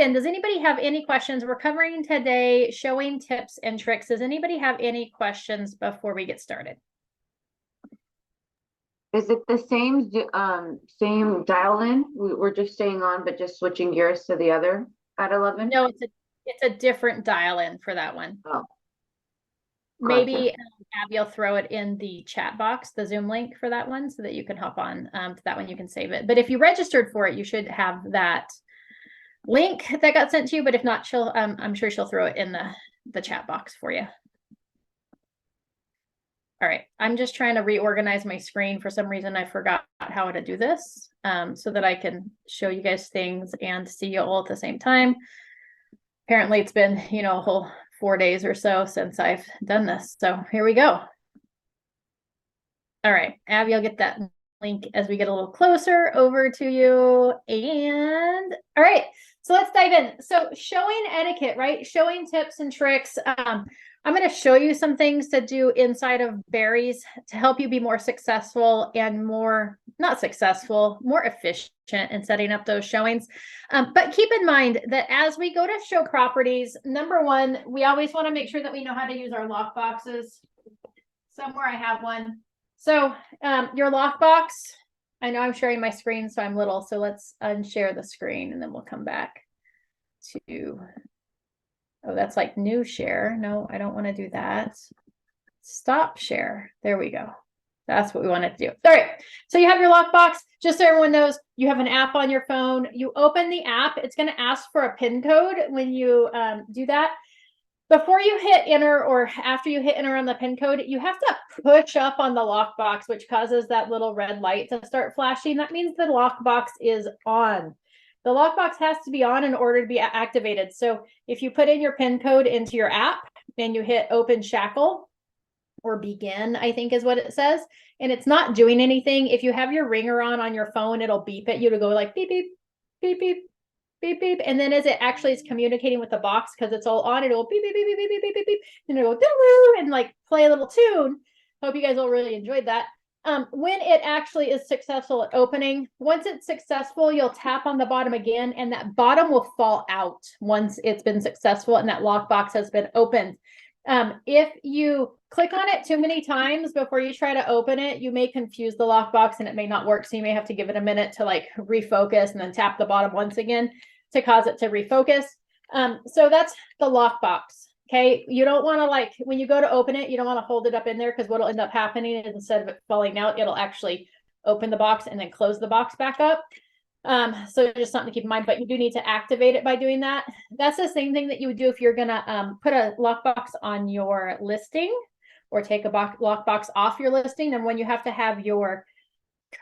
in. Does anybody have any questions? We're covering today showing tips and tricks. Does anybody have any questions before we get started? Is it the same dial in? We're just staying on, but just switching gears to the other at 11? No, it's a different dial in for that one. Oh, Maybe Abby will throw it in the chat box, the Zoom link for that one, so that you can hop on to that one. You can save it. But if you registered for it, you should have that link that got sent to you. But if not, she'll I'm sure she'll throw it in the chat box for you. All right, I'm just trying to reorganize my screen. For some reason, I forgot how to do this so that I can show you guys things and see you all at the same time. Apparently, it's been, a whole 4 days or so since I've done this. So here we go. All right, Abby, I'll get that link as we get a little closer over to you. And all right, so let's dive in. So showing etiquette, right? Showing tips and tricks. I'm going to show you some things to do inside of Barry's to help you be more successful and more efficient in setting up those showings. But keep in mind that as we go to show properties, number one, we always want to make sure that we know how to use our lock boxes. Somewhere I have one. So your lockbox, I know I'm sharing my screen, so I'm little. So let's unshare the screen and then we'll come back to... Oh, that's like new share. No, I don't want to do that. Stop share. There we go. That's what we wanted to do. All right. So you have your lockbox. Just so everyone knows, you have an app on your phone. You open the app. It's going to ask for a PIN code when you do that. Before you hit enter or after you hit enter on the PIN code, you have to push up on the lockbox, which causes that little red light to start flashing. That means the lockbox is on. The lockbox has to be on in order to be activated. So if you put in your PIN code into your app and you hit open shackle or begin, I think is what it says, and it's not doing anything. If you have your ringer on your phone, it'll beep at you to go like beep, beep, beep, beep, beep, beep. And then as it actually is communicating with the box, because it's all on, it'll beep, beep, beep, beep, beep, beep, beep, beep, beep, and it'll go doo and like play a little tune. Hope you guys all really enjoyed that. When it actually is successful at opening, once it's successful, you'll tap on the bottom again, and that bottom will fall out once it's been successful and that lockbox has been opened. If you click on it too many times before you try to open it, you may confuse the lockbox and it may not work. So you may have to give it a minute to like refocus and then tap the bottom once again to cause it to refocus. So that's the lockbox. Okay, you don't want to like, when you go to open it, you don't want to hold it up in there, because what'll end up happening is instead of it falling out, it'll actually open the box and then close the box back up. So just something to keep in mind, but you do need to activate it by doing that. That's the same thing that you would do if you're gonna put a lockbox on your listing or take a lockbox off your listing. Then when you have to have your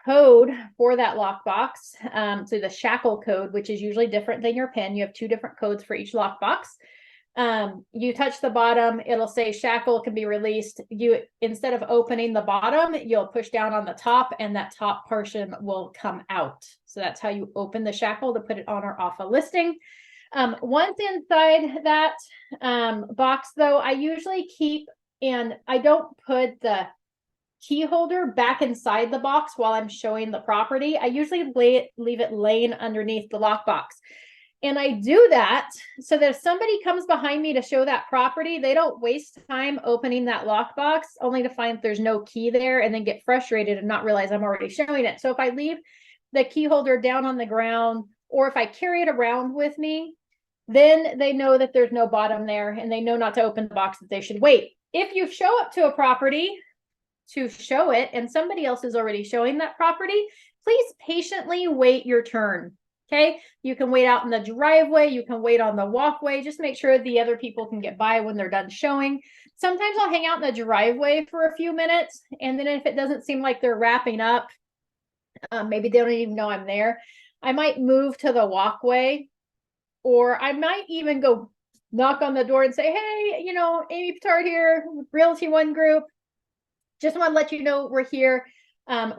code for that lockbox, so the shackle code, which is usually different than your PIN, you have 2 different codes for each lockbox. You touch the bottom, it'll say shackle can be released. You, instead of opening the bottom, you'll push down on the top and that top portion will come out. So that's how you open the shackle to put it on or off a listing. Once inside that box though, I usually keep, and I don't put the key holder back inside the box while I'm showing the property. I usually leave it laying underneath the lockbox. And I do that so that if somebody comes behind me to show that property, they don't waste time opening that lockbox only to find there's no key there and then get frustrated and not realize I'm already showing it. So if I leave the key holder down on the ground, or if I carry it around with me, then they know that there's no bottom there and they know not to open the box, that they should wait. If you show up to a property to show it and somebody else is already showing that property, please patiently wait your turn. Okay, you can wait out in the driveway, you can wait on the walkway, just make sure the other people can get by when they're done showing. Sometimes I'll hang out in the driveway for a few minutes, and then if it doesn't seem like they're wrapping up, maybe they don't even know I'm there, I might move to the walkway, or I might even go knock on the door and say, hey, Amy Petard here, Realty One Group. Just want to let you know we're here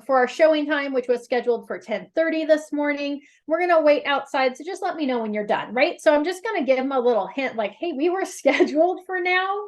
for our showing time, which was scheduled for 10:30 this morning. We're going to wait outside, so just let me know when you're done, right? So I'm just going to give them a little hint like, hey, we were scheduled for now,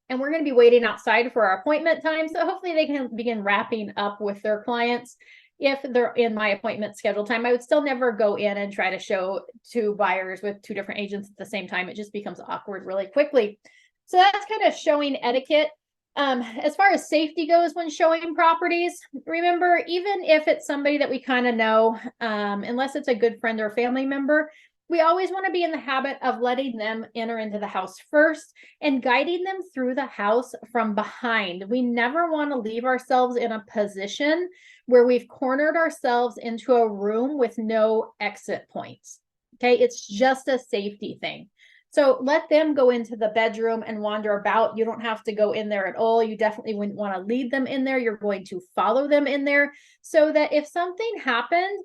and we're going to be waiting outside for our appointment time. So hopefully they can begin wrapping up with their clients. if they're in my appointment schedule time. I would still never go in and try to show two buyers with two different agents at the same time. It just becomes awkward really quickly. So that's kind of showing etiquette. As far as safety goes when showing properties, remember, even if it's somebody that we kind of know, unless it's a good friend or family member, we always want to be in the habit of letting them enter into the house first and guiding them through the house from behind. We never want to leave ourselves in a position where we've cornered ourselves into a room with no exit points. Okay, it's just a safety thing. So let them go into the bedroom and wander about. You don't have to go in there at all. You definitely wouldn't want to lead them in there. You're going to follow them in there so that if something happened,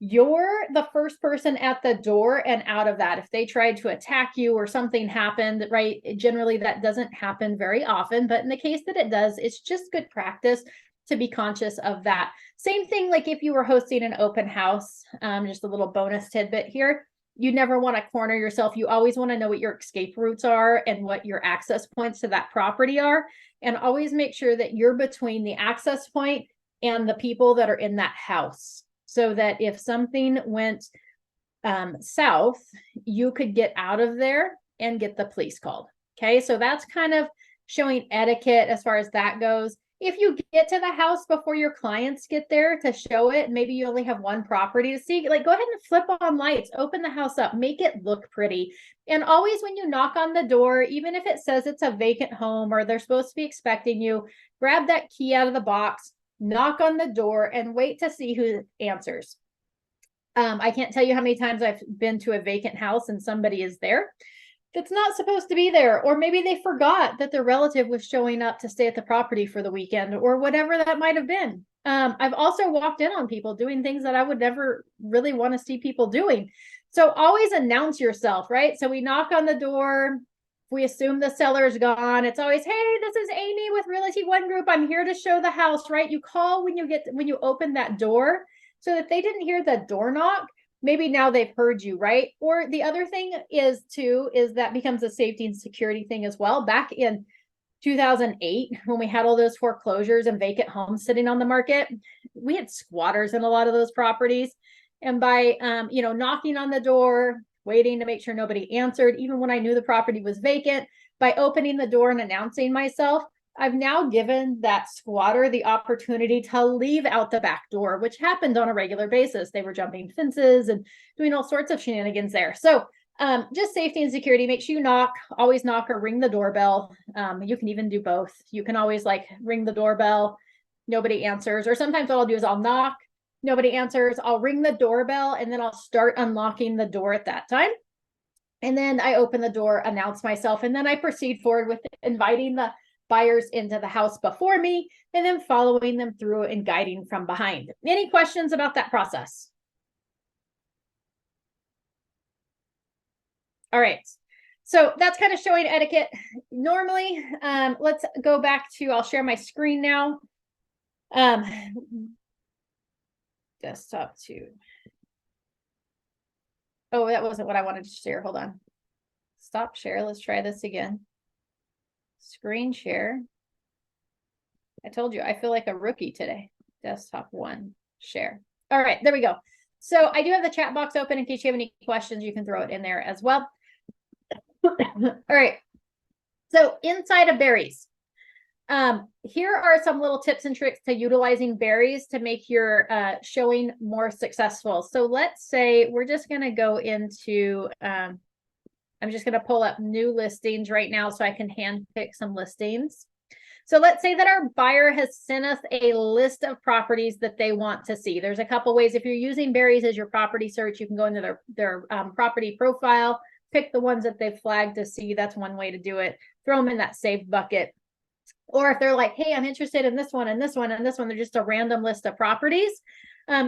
you're the first person at the door and out of that. If they tried to attack you or something happened, right? Generally, that doesn't happen very often. But in the case that it does, it's just good practice to be conscious of that. Same thing like if you were hosting an open house, just a little bonus tidbit here. You never want to corner yourself. You always want to know what your escape routes are and what your access points to that property are. And always make sure that you're between the access point and the people that are in that house, so that if something went south, you could get out of there and get the police called. Okay, so that's kind of showing etiquette as far as that goes. If you get to the house before your clients get there to show it, maybe you only have one property to see, like go ahead and flip on lights, open the house up, make it look pretty. And always when you knock on the door, even if it says it's a vacant home or they're supposed to be expecting you, grab that key out of the box, knock on the door, and wait to see who answers. I can't tell you how many times I've been to a vacant house and somebody is there that's not supposed to be there, or maybe they forgot that their relative was showing up to stay at the property for the weekend or whatever that might have been. I've also walked in on people doing things that I would never really want to see people doing. So always announce yourself, right? So we knock on the door. We assume the seller's gone. It's always, hey, this is Amy with Realty One Group. I'm here to show the house, right? You call when you open that door, so that they didn't hear the door knock. Maybe now they've heard you, right? Or the other thing is that becomes a safety and security thing as well. Back in 2008, when we had all those foreclosures and vacant homes sitting on the market, we had squatters in a lot of those properties. And by, knocking on the door, waiting to make sure nobody answered, even when I knew the property was vacant, by opening the door and announcing myself, I've now given that squatter the opportunity to leave out the back door, which happened on a regular basis. They were jumping fences and doing all sorts of shenanigans there. So just safety and security, make sure you always knock or ring the doorbell. You can even do both. You can always ring the doorbell, nobody answers. Or sometimes what I'll do is I'll knock, nobody answers. I'll ring the doorbell and then I'll start unlocking the door at that time. And then I open the door, announce myself, and then I proceed forward with inviting the buyers into the house before me, and then following them through and guiding from behind. Any questions about that process? All right. So that's kind of showing etiquette. Normally, let's go back to, I'll share my screen now. Desktop 2. Oh, that wasn't what I wanted to share. Hold on. Stop share. Let's try this again. Screen share. I told you, I feel like a rookie today. Desktop 1, share. All right, there we go. So I do have the chat box open in case you have any questions. You can throw it in there as well. All right. So inside of berries, here are some little tips and tricks to utilizing berries to make your showing more successful. So let's say we're just going to go into, I'm just going to pull up new listings right now so I can hand pick some listings. So let's say that our buyer has sent us a list of properties that they want to see. There's a couple ways. If you're using berries as your property search, you can go into their property profile, pick the ones that they've flagged to see. That's one way to do it. Throw them in that saved bucket. Or if they're like, hey, I'm interested in this one and this one and this one, they're just a random list of properties.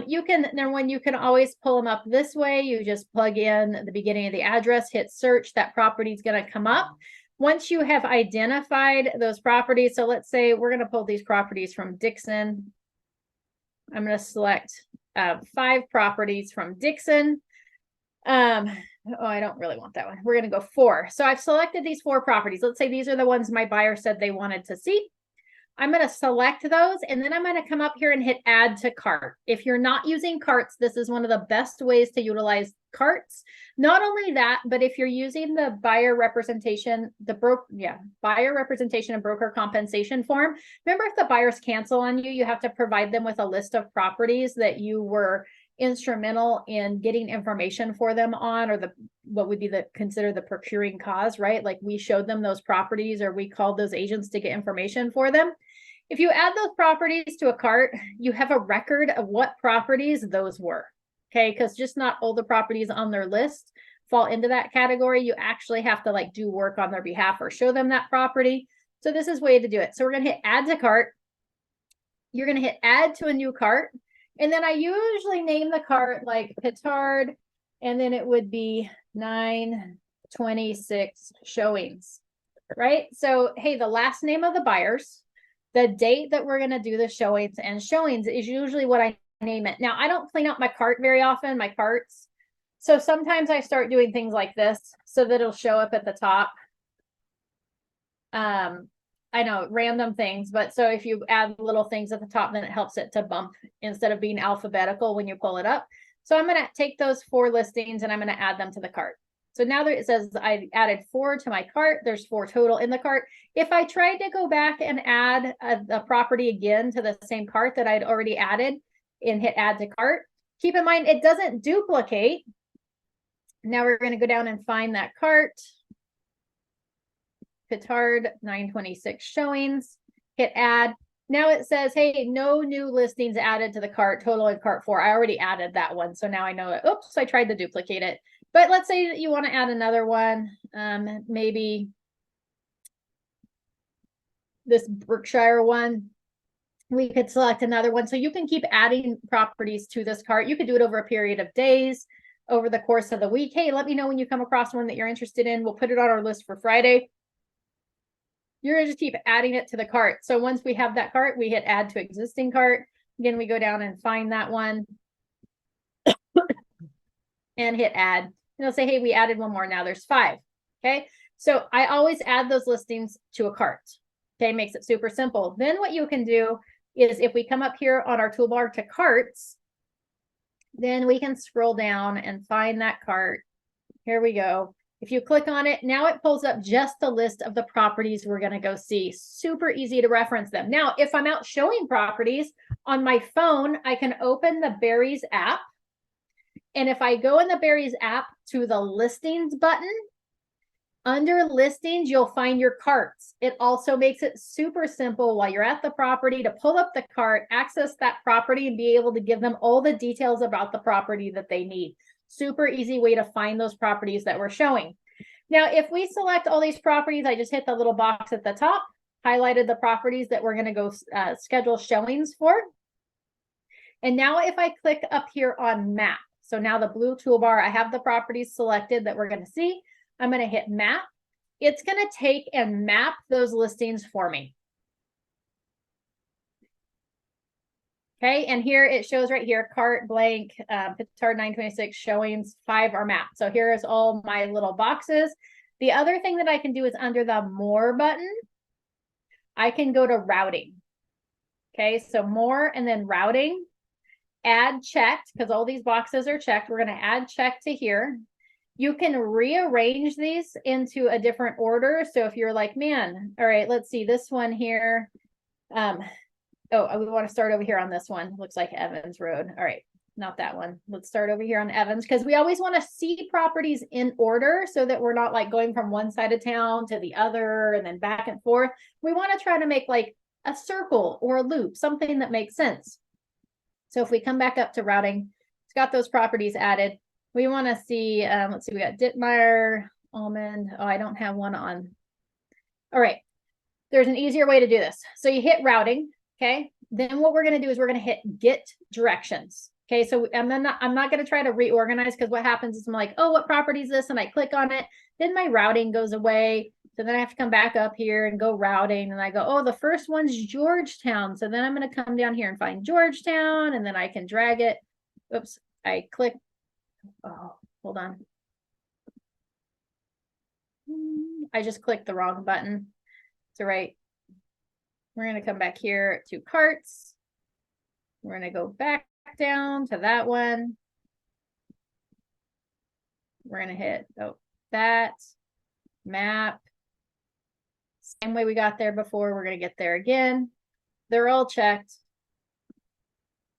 You can always pull them up this way. You just plug in the beginning of the address, hit search, that property is going to come up. Once you have identified those properties, so let's say we're going to pull these properties from Dixon. I'm going to select 5 properties from Dixon. Oh, I don't really want that one. We're going to go 4. So I've selected these 4 properties. Let's say these are the ones my buyer said they wanted to see. I'm going to select those and then I'm going to come up here and hit add to cart. If you're not using carts, this is one of the best ways to utilize carts. Not only that, but if you're using the buyer representation, buyer representation and broker compensation form, remember if the buyers cancel on you, you have to provide them with a list of properties that you were instrumental in getting information for them on, or what would be considered the procuring cause, right? Like we showed them those properties or we called those agents to get information for them. If you add those properties to a cart, you have a record of what properties those were. Okay, because just not all the properties on their list fall into that category. You actually have to like do work on their behalf or show them that property. So this is a way to do it. So we're going to hit add to cart. You're going to hit add to a new cart. And then I usually name the cart like Petard, and then it would be 926 showings, right? So, hey, the last name of the buyers, the date that we're going to do the showings, and showings is usually what I name it. Now, I don't clean up my cart very often, my carts. So sometimes I start doing things like this so that it'll show up at the top. I know, random things, but so if you add little things at the top, then it helps it to bump instead of being alphabetical when you pull it up. So I'm going to take those 4 listings and I'm going to add them to the cart. So now that it says I added 4 to my cart, there's 4 total in the cart. If I tried to go back and add a property again to the same cart that I'd already added and hit add to cart, keep in mind it doesn't duplicate. Now we're going to go down and find that cart. Petard 926 showings, hit add. Now it says, hey, no new listings added to the cart, total in cart 4. I already added that one. So now I know it. Oops, I tried to duplicate it. But let's say that you want to add another one. Maybe this Berkshire one. We could select another one. So you can keep adding properties to this cart. You could do it over a period of days, over the course of the week. Hey, let me know when you come across one that you're interested in. We'll put it on our list for Friday. You're going to just keep adding it to the cart. So once we have that cart, we hit add to existing cart. Again, we go down and find that one and hit add. And it'll say, hey, we added one more. Now there's 5. Okay. So I always add those listings to a cart. Okay. Makes it super simple. Then what you can do is if we come up here on our toolbar to carts, then we can scroll down and find that cart. Here we go. If you click on it, now it pulls up just the list of the properties we're going to go see. Super easy to reference them. Now, if I'm out showing properties on my phone, I can open the Berries app. And if I go in the Berries app to the listings button, under listings, you'll find your carts. It also makes it super simple while you're at the property to pull up the cart, access that property, and be able to give them all the details about the property that they need. Super easy way to find those properties that we're showing. Now, if we select all these properties, I just hit the little box at the top, highlighted the properties that we're going to go schedule showings for. And now if I click up here on map, so now the blue toolbar, I have the properties selected that we're going to see. I'm going to hit map. It's going to take and map those listings for me. Okay, and here it shows right here, cart blank, Petard 926 showings, 5 are mapped. So here is all my little boxes. The other thing that I can do is under the more button, I can go to routing. Okay, so more and then routing, add checked, because all these boxes are checked. We're going to add checked to here. You can rearrange these into a different order. So if you're like, man, all right, let's see this one here. Oh, we want to start over here on this one. Looks like Evans Road. All right, not that one. Let's start over here on Evans, because we always want to see properties in order so that we're not like going from one side of town to the other and then back and forth. We want to try to make like a circle or a loop, something that makes sense. So if we come back up to routing, it's got those properties added. We want to see, let's see, we got Dittmeyer, Almond. Oh, I don't have one on. All right, there's an easier way to do this. So you hit routing. Okay, then what we're going to do is we're going to hit get directions. Okay, so I'm not going to try to reorganize, because what happens is I'm like, oh, what property is this? And I click on it. Then my routing goes away. So then I have to come back up here and go routing. And I go, oh, the first one's Georgetown. So then I'm going to come down here and find Georgetown. And then I can drag it. Oops, I click. Oh, hold on. I just clicked the wrong button. It's all right. We're going to come back here to carts. We're going to go back down to that one. We're going to hit that map. Same way we got there before. We're going to get there again. They're all checked.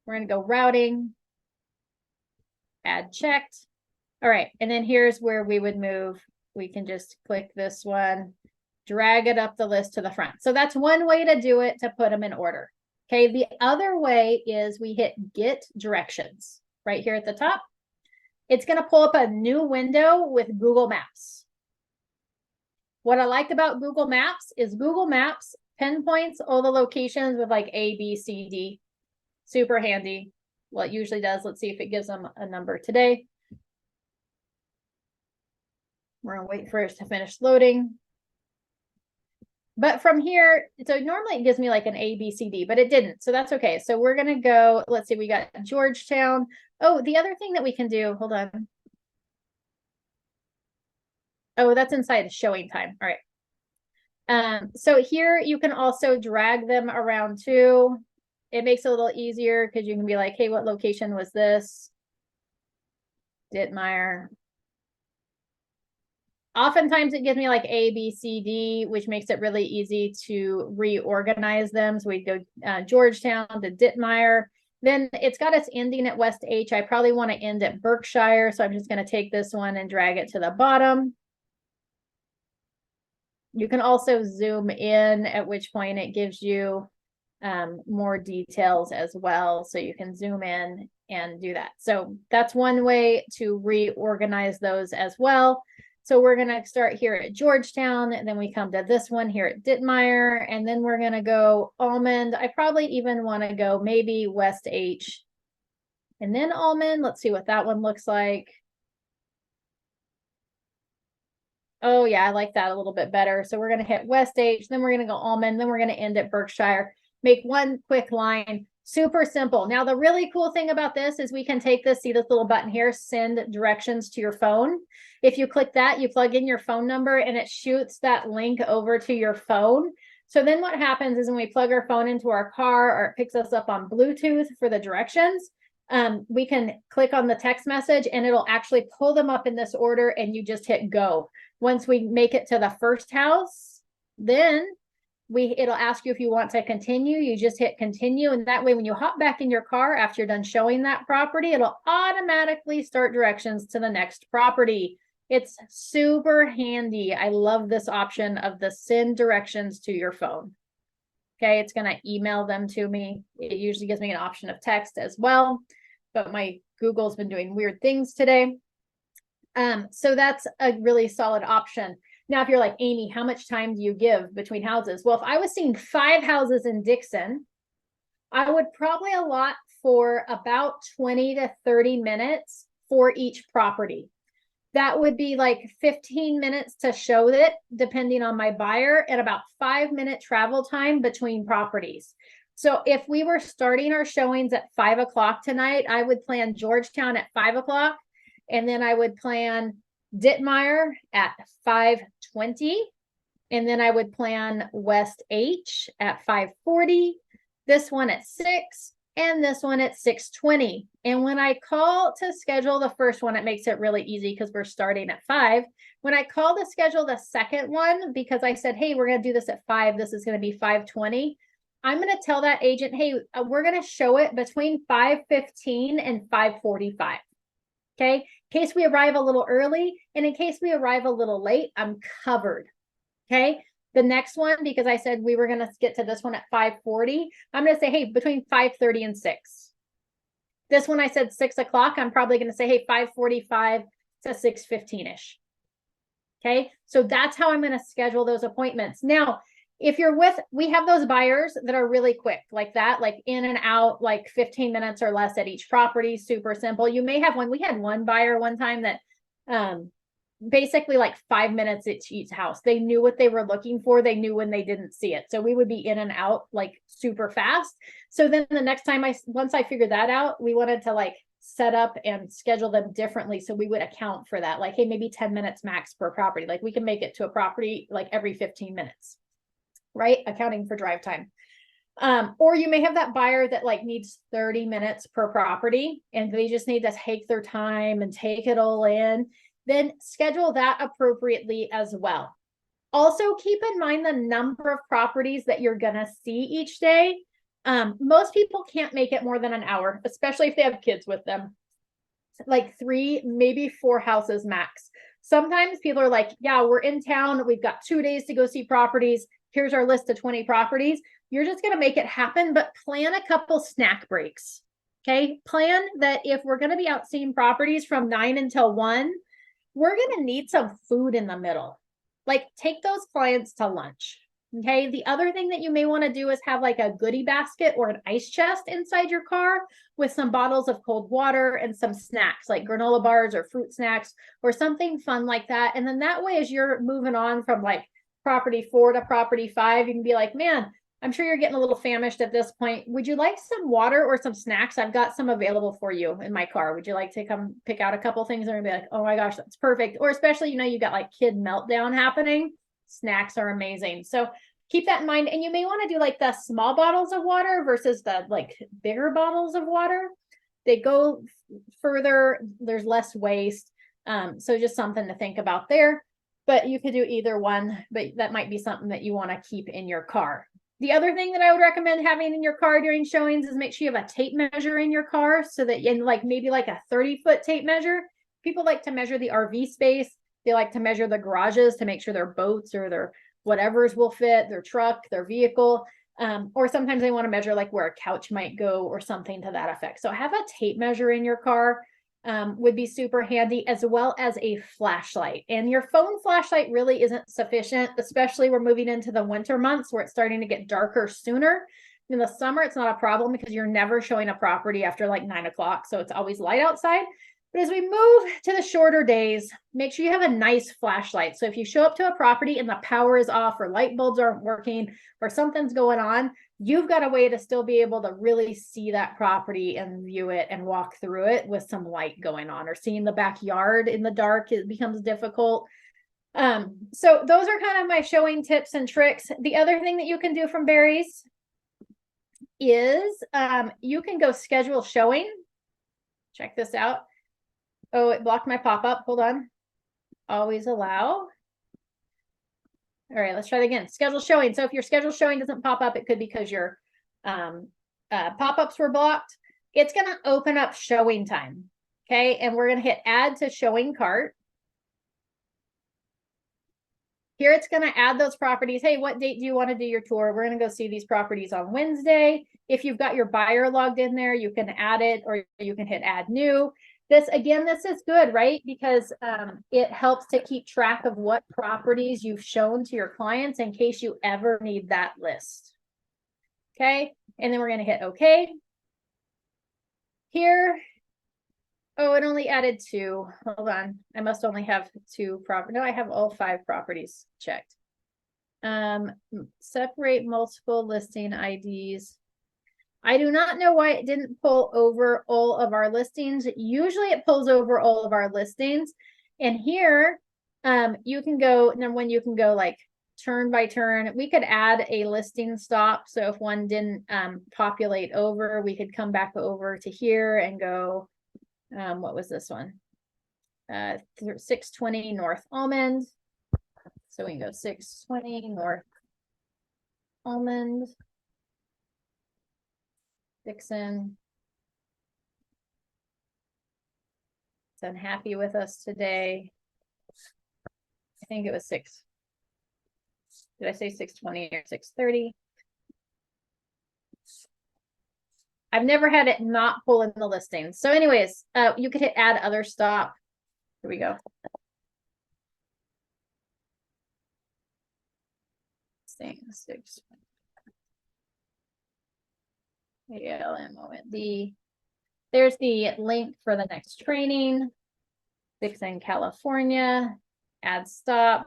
We're going to go routing. Add checked. All right. And then here's where we would move. We can just click this one, drag it up the list to the front. So that's one way to do it, to put them in order. Okay. The other way is we hit get directions right here at the top. It's going to pull up a new window with Google Maps. What I liked about Google Maps is Google Maps pinpoints all the locations with like A, B, C, D. Super handy. Well, it usually does. Let's see if it gives them a number today. We're going to wait for it to finish loading. But from here, so normally it gives me like an A, B, C, D, but it didn't. So that's okay. So we're going to go, let's see, we got Georgetown. Oh, the other thing that we can do, hold on. Oh, that's inside showing time. All right. So here you can also drag them around too. It makes it a little easier because you can be like, hey, what location was this? Dittmeyer. Oftentimes it gives me like A, B, C, D, which makes it really easy to reorganize them. So we go Georgetown to Dittmeyer. Then it's got us ending at West H. I probably want to end at Berkshire. So I'm just going to take this one and drag it to the bottom. You can also zoom in, at which point it gives you more details as well. So you can zoom in and do that. So that's one way to reorganize those as well. So we're going to start here at Georgetown, and then we come to this one here at Dittmeyer, and then we're going to go Almond. I probably even want to go maybe West H and then Almond. Let's see what that one looks like. Oh yeah, I like that a little bit better. So we're going to hit West H, then we're going to go Almond, then we're going to end at Berkshire. Make one quick line. Super simple. Now, the really cool thing about this is we can take this, see this little button here, send directions to your phone. If you click that, you plug in your phone number and it shoots that link over to your phone. So then what happens is when we plug our phone into our car or it picks us up on Bluetooth for the directions, we can click on the text message and it'll actually pull them up in this order and you just hit go. Once we make it to the first house, then it'll ask you if you want to continue. You just hit continue, and that way when you hop back in your car after you're done showing that property, it'll automatically start directions to the next property. It's super handy. I love this option of the send directions to your phone. Okay, it's going to email them to me. It usually gives me an option of text as well, but my Google's been doing weird things today. So that's a really solid option. Now, if you're like, Amy, how much time do you give between houses? Well, if I was seeing 5 houses in Dixon, I would probably allot for about 20 to 30 minutes for each property. That would be like 15 minutes to show it, depending on my buyer, and about 5-minute travel time between properties. So if we were starting our showings at 5 o'clock tonight, I would plan Georgetown at 5 o'clock, and then I would plan Dittmeyer at 5:20, and then I would plan West H at 5:40, this one at 6, and this one at 6:20. And when I call to schedule the first one, it makes it really easy because we're starting at 5. When I call to schedule the second one, because I said, hey, we're going to do this at 5, this is going to be 5:20, I'm going to tell that agent, hey, we're going to show it between 5:15 and 5:45. Okay, in case we arrive a little early and in case we arrive a little late, I'm covered. Okay, the next one, because I said we were going to get to this one at 5:40, I'm going to say, hey, between 5:30 and 6. This one I said 6 o'clock, I'm probably going to say, hey, 5:45 to 6:15-ish. Okay, so that's how I'm going to schedule those appointments. Now, if you're we have those buyers that are really quick like that, like in and out, like 15 minutes or less at each property, super simple. You may have one. We had one buyer one time that basically like 5 minutes at each house. They knew what they were looking for. They knew when they didn't see it. So we would be in and out like super fast. So then the next time once I figured that out, we wanted to like set up and schedule them differently. So we would account for that. Like, hey, maybe 10 minutes max per property. Like we can make it to a property like every 15 minutes. right? Accounting for drive time. Or you may have that buyer that like needs 30 minutes per property and they just need to take their time and take it all in. Then schedule that appropriately as well. Also, keep in mind the number of properties that you're going to see each day. Most people can't make it more than an hour, especially if they have kids with them. Like 3, maybe 4 houses max. Sometimes people are like, yeah, we're in town. We've got 2 days to go see properties. Here's our list of 20 properties. You're just going to make it happen, but plan a couple snack breaks. Okay. Plan that if we're going to be out seeing properties from 9 until 1, we're going to need some food in the middle. Like take those clients to lunch. Okay. The other thing that you may want to do is have like a goodie basket or an ice chest inside your car with some bottles of cold water and some snacks like granola bars or fruit snacks or something fun like that. And then that way, as you're moving on from like property 4 to property 5, you can be like, man, I'm sure you're getting a little famished at this point. Would you like some water or some snacks? I've got some available for you in my car. Would you like to come pick out a couple things and be like, oh my gosh, that's perfect. Or especially, you got like kid meltdown happening. Snacks are amazing. So keep that in mind. And you may want to do like the small bottles of water versus the like bigger bottles of water. They go further. There's less waste. So just something to think about there. But you could do either one, but that might be something that you want to keep in your car. The other thing that I would recommend having in your car during showings is make sure you have a tape measure in your car so that in like maybe like a 30-foot tape measure. People like to measure the RV space. They like to measure the garages to make sure their boats or their whatever's will fit, their truck, their vehicle. Or sometimes they want to measure like where a couch might go or something to that effect. So have a tape measure in your car. Would be super handy, as well as a flashlight. And your phone flashlight really isn't sufficient, especially we're moving into the winter months where it's starting to get darker sooner. In the summer, it's not a problem because you're never showing a property after like 9 o'clock. So it's always light outside. But as we move to the shorter days, make sure you have a nice flashlight. So if you show up to a property and the power is off or light bulbs aren't working or something's going on, you've got a way to still be able to really see that property and view it and walk through it with some light going on. Or seeing the backyard in the dark, it becomes difficult. So those are kind of my showing tips and tricks. The other thing that you can do from Barry's is you can go schedule showing. Check this out. Oh, it blocked my pop-up. Hold on. Always allow. All right, let's try it again. Schedule showing. So if your schedule showing doesn't pop up, it could be because your pop-ups were blocked. It's going to open up showing time. Okay, and we're going to hit add to showing cart. Here it's going to add those properties. Hey, what date do you want to do your tour? We're going to go see these properties on Wednesday. If you've got your buyer logged in there, you can add it or you can hit add new. This is good, right? Because it helps to keep track of what properties you've shown to your clients in case you ever need that list. Okay, and then we're going to hit OK. Here, oh, it only added 2. Hold on, I must only have 2 properties. No, I have all 5 properties checked. Separate multiple listing IDs. I do not know why it didn't pull over all of our listings. Usually it pulls over all of our listings. And here, you can go, number one, you can go like turn by turn. We could add a listing stop. So if one didn't populate over, we could come back over to here and go, what was this one? 620 North Almond. So we can go 620 North Almond. Dixon. It's unhappy with us today. I think it was 6. Did I say 620 or 630? I've never had it not pull in the listings. So anyways, you could hit add other stop. Here we go. Thing 6. ALMOND. There's the link for the next training. Dixon, California. Add stop.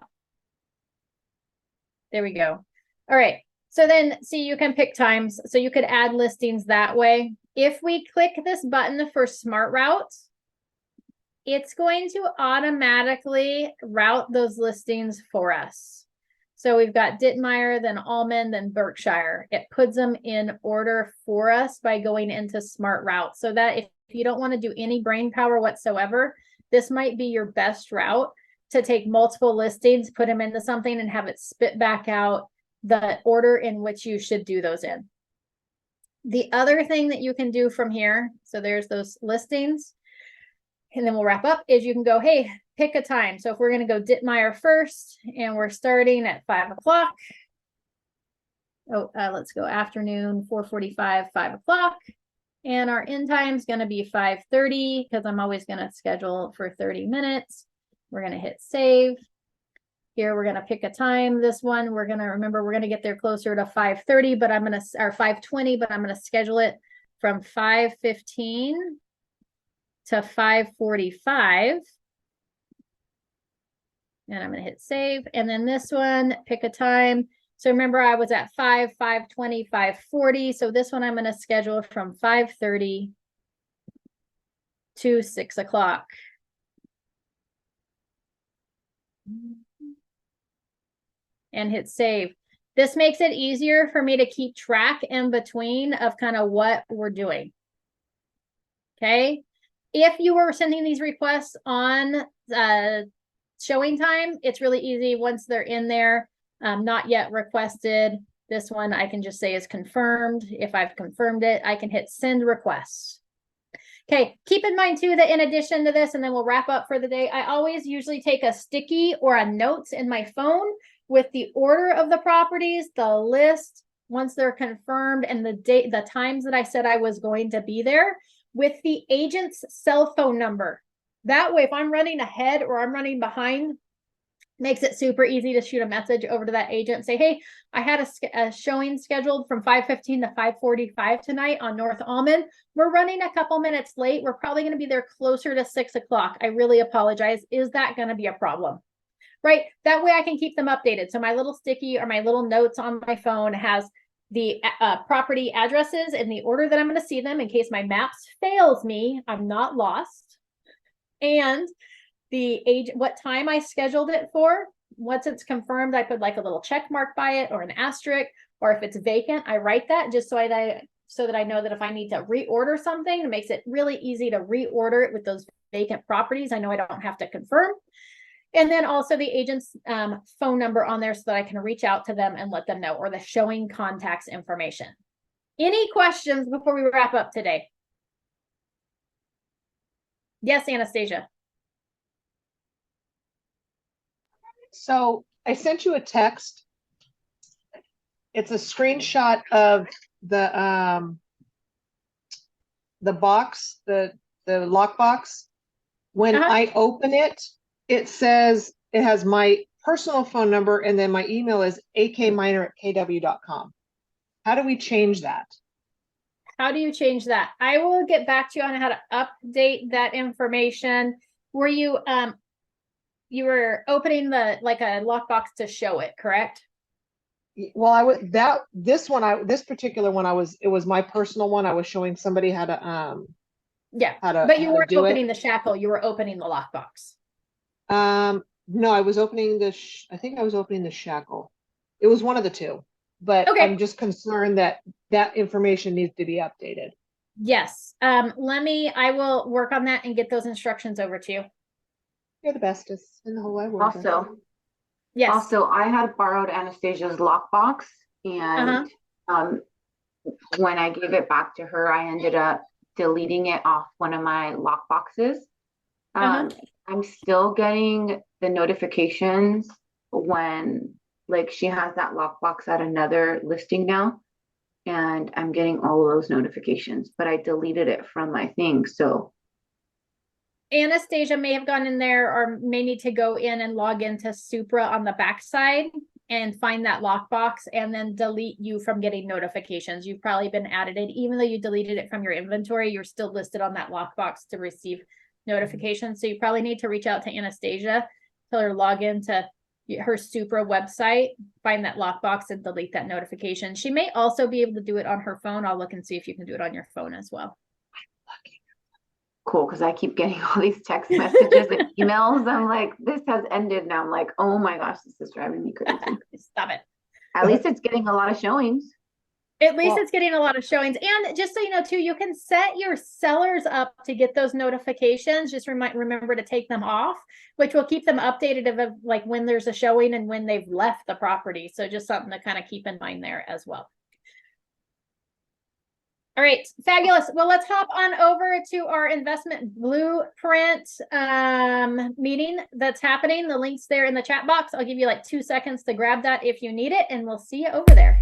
There we go. All right. So then, see, you can pick times. So you could add listings that way. If we click this button for Smart Routes, it's going to automatically route those listings for us. So we've got Dittmeyer, then Almond, then Berkshire. It puts them in order for us by going into Smart Route. So that if you don't want to do any brain power whatsoever, this might be your best route to take multiple listings, put them into something, and have it spit back out the order in which you should do those in. The other thing that you can do from here, so there's those listings, and then we'll wrap up, is you can go, hey, pick a time. So if we're going to go Dittmeyer first, and we're starting at 5 o'clock. Oh, let's go afternoon, 4:45, 5 o'clock. And our end time is going to be 5:30 because I'm always going to schedule for 30 minutes. We're going to hit save. Here, we're going to pick a time. This one, we're going to remember, we're going to get there closer to 5:30, but I'm going to, or 5:20, but I'm going to schedule it from 5:15 to 5:45. And I'm going to hit save. And then this one, pick a time. So remember, I was at 5, 5:20, 5:40. So this one I'm going to schedule from 5:30 to 6 o'clock. And hit save. This makes it easier for me to keep track in between of kind of what we're doing. Okay. If you were sending these requests on showing time, it's really easy once they're in there. Not yet requested. This one I can just say is confirmed. If I've confirmed it, I can hit send requests. Okay, keep in mind too that in addition to this, and then we'll wrap up for the day, I always usually take a sticky or a notes in my phone with the order of the properties, the list, once they're confirmed, and the date, the times that I said I was going to be there, with the agent's cell phone number. That way, if I'm running ahead or I'm running behind, makes it super easy to shoot a message over to that agent and say, hey, I had a showing scheduled from 5:15 to 5:45 tonight on North Almond. We're running a couple minutes late. We're probably going to be there closer to 6 o'clock. I really apologize. Is that going to be a problem? Right? That way I can keep them updated. So my little sticky or my little notes on my phone has the property addresses in the order that I'm going to see them in case my maps fails me. I'm not lost. And the age, what time I scheduled it for. Once it's confirmed, I put like a little check mark by it or an asterisk, or if it's vacant, I write that just so that I know that if I need to reorder something, it makes it really easy to reorder it with those vacant properties. I know I don't have to confirm. And then also the agent's phone number on there so that I can reach out to them and let them know, or the showing contacts information. Any questions before we wrap up today? Yes, Anastasia. So I sent you a text. It's a screenshot of the box, the lockbox. When I open it, it says it has my personal phone number, and then my email is akminor@kw.com. How do we change that? How do you change that? I will get back to you on how to update that information. Were you you were opening the like a lockbox to show it, correct? Well, I was this particular one, it was my personal one. I was showing somebody how to but you weren't opening the shackle, you were opening the lockbox. No, I was opening I think I was opening the shackle. It was one of the two, but okay. I'm just concerned that information needs to be updated. Yes. I will work on that and get those instructions over to you. You're the bestest in the whole wide world. Also, yes. Also, I had borrowed Anastasia's lockbox, and when I gave it back to her, I ended up deleting it off one of my lockboxes. I'm still getting the notifications when like she has that lockbox at another listing now, and I'm getting all of those notifications, but I deleted it from my thing. So Anastasia may have gone in there or may need to go in and log into Supra on the backside and find that lockbox and then delete you from getting notifications. You've probably been added in, even though you deleted it from your inventory, you're still listed on that lockbox to receive notifications. So you probably need to reach out to Anastasia, tell her log into her Supra website, find that lockbox and delete that notification. She may also be able to do it on her phone. I'll look and see if you can do it on your phone as well. cool, because I keep getting all these text messages and emails. I'm like, this has ended now. I'm like, oh my gosh, this is driving me crazy. Stop it. At least it's getting a lot of showings. At least Well- it's getting a lot of showings. And just so you know, too, you can set your sellers up to get those notifications. Just remember to take them off, which will keep them updated of like when there's a showing and when they've left the property. So just something to kind of keep in mind there as well. All right, fabulous. Well, let's hop on over to our investment blueprint meeting that's happening. The link's there in the chat box. I'll give you like 2 seconds to grab that if you need it, and we'll see you over there.